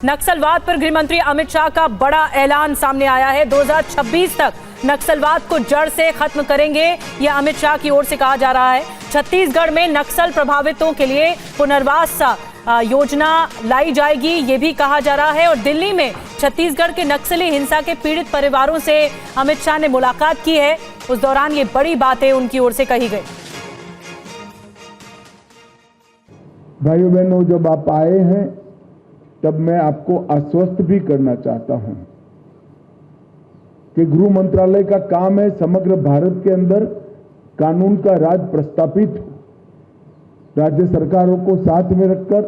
नक्सलवाद पर गृह मंत्री अमित शाह का बड़ा ऐलान सामने आया है। 2026 तक नक्सलवाद को जड़ से खत्म करेंगे, यह अमित शाह की ओर से कहा जा रहा है। छत्तीसगढ़ में नक्सल प्रभावितों के लिए पुनर्वास योजना लाई जाएगी, ये भी कहा जा रहा है। और दिल्ली में छत्तीसगढ़ के नक्सली हिंसा के पीड़ित परिवारों से अमित शाह ने मुलाकात की है। उस दौरान ये बड़ी बातें उनकी ओर से कही गई। भाइयों बहनों, जब आप आए हैं तब मैं आपको आश्वस्त भी करना चाहता हूं कि गृह मंत्रालय का काम है समग्र भारत के अंदर कानून का राज प्रस्तापित हो। राज्य सरकारों को साथ में रखकर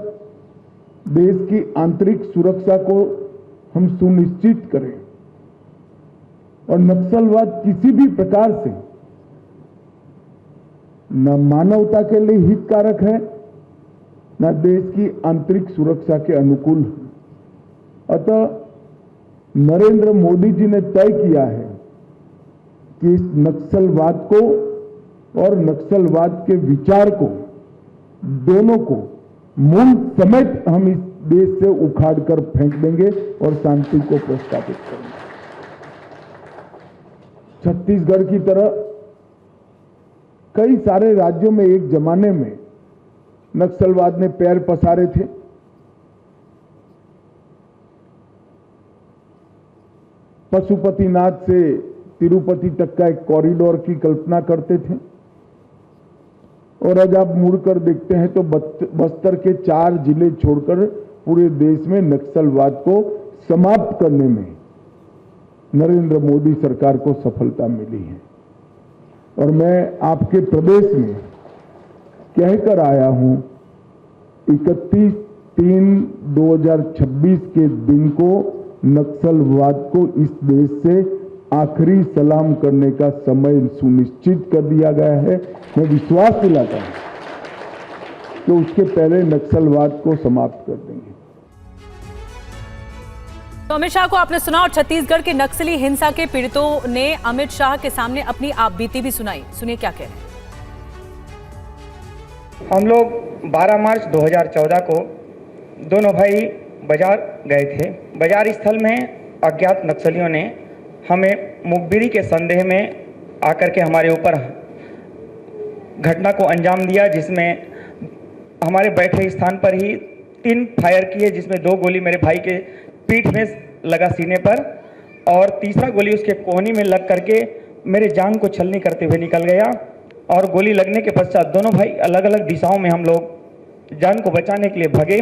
देश की आंतरिक सुरक्षा को हम सुनिश्चित करें और नक्सलवाद किसी भी प्रकार से न मानवता के लिए हितकारक है न देश की आंतरिक सुरक्षा के अनुकूल है। अतः नरेंद्र मोदी जी ने तय किया है कि इस नक्सलवाद को और नक्सलवाद के विचार को दोनों को मूल समेत हम इस देश से उखाड़कर फेंक देंगे और शांति को प्रस्तापित करेंगे। छत्तीसगढ़ की तरह कई सारे राज्यों में एक जमाने में नक्सलवाद ने पैर पसारे थे। पशुपतिनाथ से तिरुपति तक का एक कॉरिडोर की कल्पना करते थे और आज आप मुड़कर देखते हैं तो बस्तर के 4 जिले छोड़कर पूरे देश में नक्सलवाद को समाप्त करने में नरेंद्र मोदी सरकार को सफलता मिली है। और मैं आपके प्रदेश में कहकर आया हूं 31/3/2026 के दिन को नक्सलवाद को इस देश से आखिरी सलाम करने का समय सुनिश्चित कर दिया गया है। मैं विश्वास दिलाता हूं कि उसके पहले नक्सलवाद को समाप्त कर देंगे। तो अमित शाह को आपने सुना और छत्तीसगढ़ के नक्सली हिंसा के पीड़ितों ने अमित शाह के सामने अपनी आपबीती भी सुनाई। सुनिए क्या कह रहे हैं। हम लोग 12 मार्च 2014 को दोनों भाई बाजार गए थे। बाजार स्थल में अज्ञात नक्सलियों ने हमें मुखबिरी के संदेह में आकर के हमारे ऊपर घटना को अंजाम दिया, जिसमें हमारे बैठे स्थान पर ही 3 फायर किए, जिसमें 2 गोली मेरे भाई के पीठ में लगा सीने पर और तीसरा गोली उसके कोहनी में लग करके मेरे जांघ को छलनी करते हुए निकल गया। और गोली लगने के पश्चात दोनों भाई अलग अलग दिशाओं में हम लोग जान को बचाने के लिए भागे।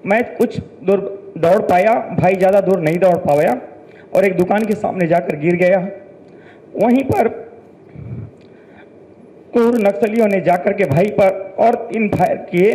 मैं कुछ दूर दौड़ पाया, भाई ज़्यादा दूर नहीं दौड़ पाया और एक दुकान के सामने जाकर गिर गया। वहीं पर क्रूर नक्सलियों ने जाकर के भाई पर और 3 फायर किए